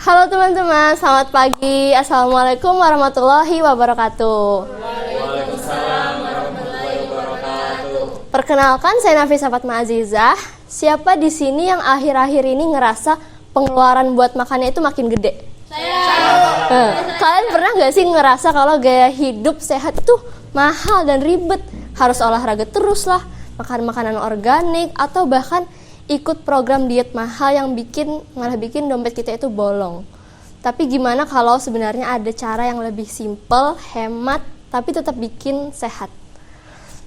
Halo teman-teman, selamat pagi. Assalamualaikum warahmatullahi wabarakatuh. Waalaikumsalam warahmatullahi wabarakatuh. Perkenalkan, saya Nafisa Fatma Azizah. Siapa di sini yang akhir-akhir ini ngerasa pengeluaran buat makannya itu makin gede? Kalian pernah nggak sih ngerasa kalau gaya hidup sehat itu mahal dan ribet? Harus olahraga terus lah, makan makanan organik, atau bahkan ikut program diet mahal yang malah bikin dompet kita itu bolong. Tapi gimana kalau sebenarnya ada cara yang lebih simpel, hemat, tapi tetap bikin sehat?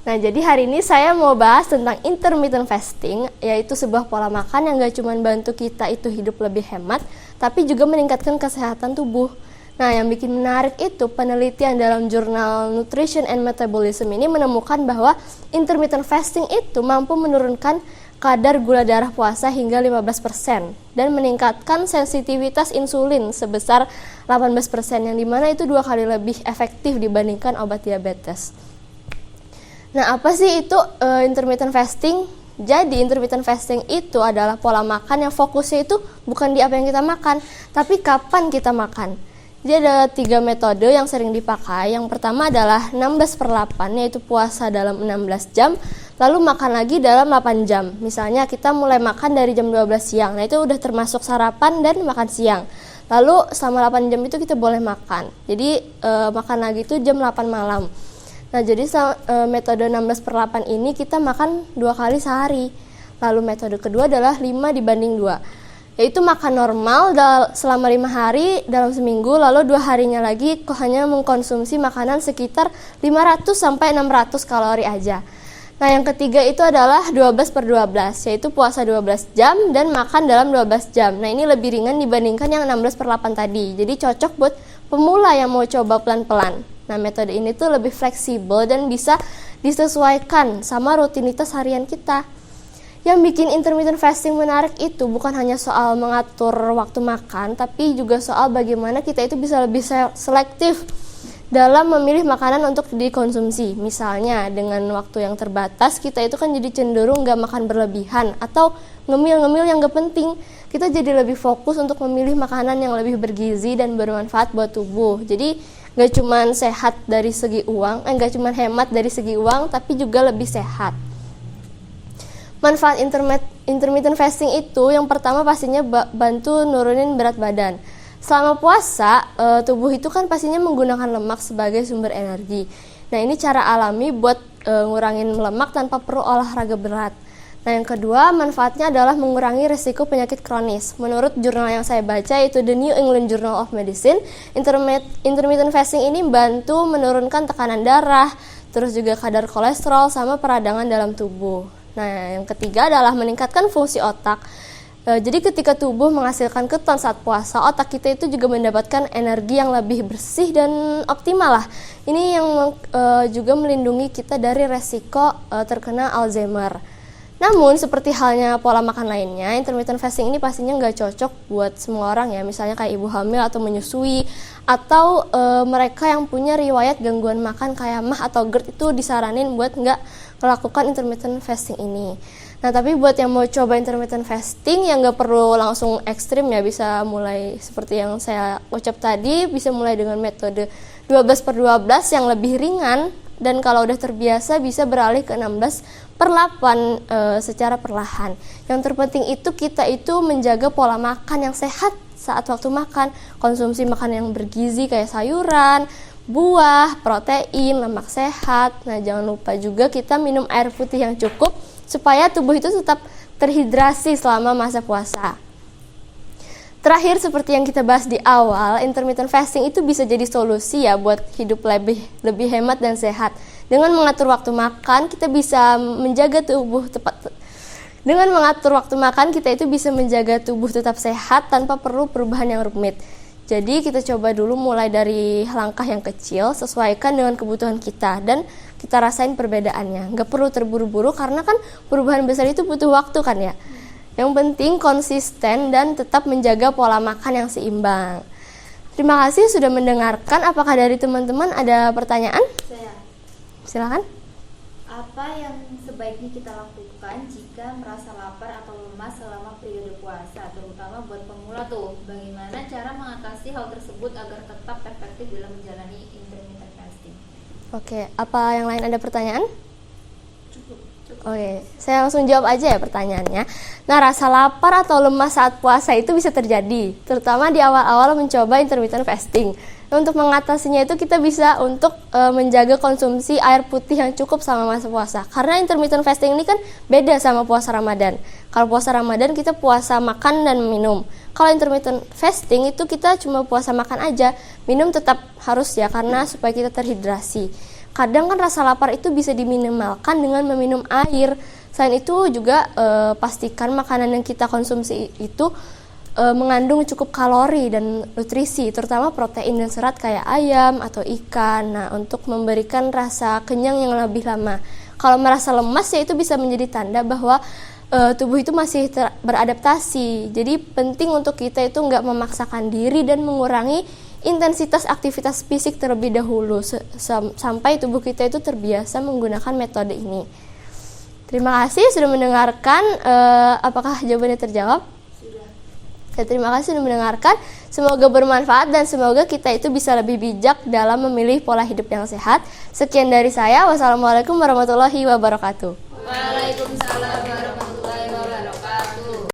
Nah, jadi hari ini saya mau bahas tentang intermittent fasting, yaitu sebuah pola makan yang gak cuma bantu kita itu hidup lebih hemat, tapi juga meningkatkan kesehatan tubuh. Nah, yang bikin menarik itu penelitian dalam jurnal Nutrition and Metabolism ini menemukan bahwa intermittent fasting itu mampu menurunkan kadar gula darah puasa hingga 15% dan meningkatkan sensitivitas insulin sebesar 18%, yang dimana itu 2 kali lebih efektif dibandingkan obat diabetes. Nah, apa sih itu intermittent fasting? Jadi intermittent fasting itu adalah pola makan yang fokusnya itu bukan di apa yang kita makan, tapi kapan kita makan. Jadi ada 3 metode yang sering dipakai. Yang pertama adalah 16/8, yaitu puasa dalam 16 jam, lalu makan lagi dalam 8 jam. Misalnya kita mulai makan dari jam 12 siang, nah itu udah termasuk sarapan dan makan siang. Lalu selama 8 jam itu kita boleh makan. Jadi makan lagi itu jam 8 malam. Nah, jadi metode 16/8 ini kita makan 2 kali sehari. Lalu metode kedua adalah 5/2, yaitu makan normal selama 5 hari dalam seminggu, lalu 2 harinya lagi hanya mengkonsumsi makanan sekitar 500-600 kalori aja. Nah, yang ketiga itu adalah 12/12, yaitu puasa 12 jam dan makan dalam 12 jam. Nah, ini lebih ringan dibandingkan yang 16/8 tadi, jadi cocok buat pemula yang mau coba pelan-pelan. Nah, metode ini tuh lebih fleksibel dan bisa disesuaikan sama rutinitas harian kita. Yang bikin intermittent fasting menarik itu bukan hanya soal mengatur waktu makan, tapi juga soal bagaimana kita itu bisa lebih selektif dalam memilih makanan untuk dikonsumsi. Misalnya dengan waktu yang terbatas, kita itu kan jadi cenderung gak makan berlebihan atau ngemil-ngemil yang gak penting. Kita jadi lebih fokus untuk memilih makanan yang lebih bergizi dan bermanfaat buat tubuh. Jadi gak cuma sehat dari segi uang, gak cuma hemat dari segi uang, tapi juga lebih sehat. Manfaat intermittent fasting itu yang pertama pastinya bantu nurunin berat badan. Selama puasa, tubuh itu kan pastinya menggunakan lemak sebagai sumber energi. Nah, ini cara alami buat ngurangin lemak tanpa perlu olahraga berat. Nah, yang kedua, manfaatnya adalah mengurangi risiko penyakit kronis. Menurut jurnal yang saya baca, yaitu The New England Journal of Medicine, intermittent fasting ini bantu menurunkan tekanan darah, terus juga kadar kolesterol sama peradangan dalam tubuh. Nah, yang ketiga adalah meningkatkan fungsi otak. Jadi ketika tubuh menghasilkan keton saat puasa, otak kita itu juga mendapatkan energi yang lebih bersih dan optimal lah. Ini yang juga melindungi kita dari resiko terkena Alzheimer. Namun seperti halnya pola makan lainnya, intermittent fasting ini pastinya nggak cocok buat semua orang ya. Misalnya kayak ibu hamil atau menyusui, atau mereka yang punya riwayat gangguan makan kayak MAH atau GERD itu disaranin buat nggak melakukan intermittent fasting ini. Nah, tapi buat yang mau coba intermittent fasting yang nggak perlu langsung ekstrim ya, bisa mulai seperti yang saya ucap tadi, bisa mulai dengan metode 12/12 yang lebih ringan, dan kalau udah terbiasa bisa beralih ke 16/8 secara perlahan. Yang terpenting itu kita itu menjaga pola makan yang sehat saat waktu makan, konsumsi makanan yang bergizi kayak sayuran, buah, protein, lemak sehat. Nah, jangan lupa juga kita minum air putih yang cukup supaya tubuh itu tetap terhidrasi selama masa puasa. Terakhir, seperti yang kita bahas di awal, intermittent fasting itu bisa jadi solusi ya buat hidup lebih hemat dan sehat. Dengan mengatur waktu makan, kita bisa menjaga tubuh Dengan mengatur waktu makan, kita itu bisa menjaga tubuh tetap sehat tanpa perlu perubahan yang rumit. Jadi kita coba dulu mulai dari langkah yang kecil, sesuaikan dengan kebutuhan kita, dan kita rasain perbedaannya. Nggak perlu terburu-buru karena kan perubahan besar itu butuh waktu kan ya. Yang penting konsisten dan tetap menjaga pola makan yang seimbang. Terima kasih sudah mendengarkan. Apakah dari teman-teman ada pertanyaan? Silakan. Apa yang sebaiknya kita lakukan jika merasa lapar atau lemas lemas selama periode puasa, terutama buat pemula tuh. Bagaimana cara mengatasi hal tersebut agar tetap efektif dalam menjalani intermittent fasting? Oke, apa yang lain ada pertanyaan? Oke, saya langsung jawab aja ya pertanyaannya. Nah, rasa lapar atau lemas saat puasa itu bisa terjadi, terutama di awal-awal mencoba intermittent fasting. Untuk mengatasinya itu kita bisa untuk menjaga konsumsi air putih yang cukup selama masa puasa. Karena intermittent fasting ini kan beda sama puasa Ramadan. Kalau puasa Ramadan kita puasa makan dan minum. Kalau intermittent fasting itu kita cuma puasa makan aja, minum tetap harus ya karena supaya kita terhidrasi. Kadang kan rasa lapar itu bisa diminimalkan dengan meminum air. Selain itu juga pastikan makanan yang kita konsumsi itu mengandung cukup kalori dan nutrisi, terutama protein dan serat kayak ayam atau ikan. Nah, untuk memberikan rasa kenyang yang lebih lama. Kalau merasa lemas ya itu bisa menjadi tanda bahwa tubuh itu masih beradaptasi. Jadi penting untuk kita itu nggak memaksakan diri dan mengurangi intensitas aktivitas fisik terlebih dahulu sampai tubuh kita itu terbiasa menggunakan metode ini. Terima kasih sudah mendengarkan. Apakah jawabannya terjawab? Sudah. Ya, terima kasih sudah mendengarkan. Semoga bermanfaat dan semoga kita itu bisa lebih bijak dalam memilih pola hidup yang sehat. Sekian dari saya. Wassalamualaikum warahmatullahi wabarakatuh. Waalaikumsalam warahmatullahi wabarakatuh.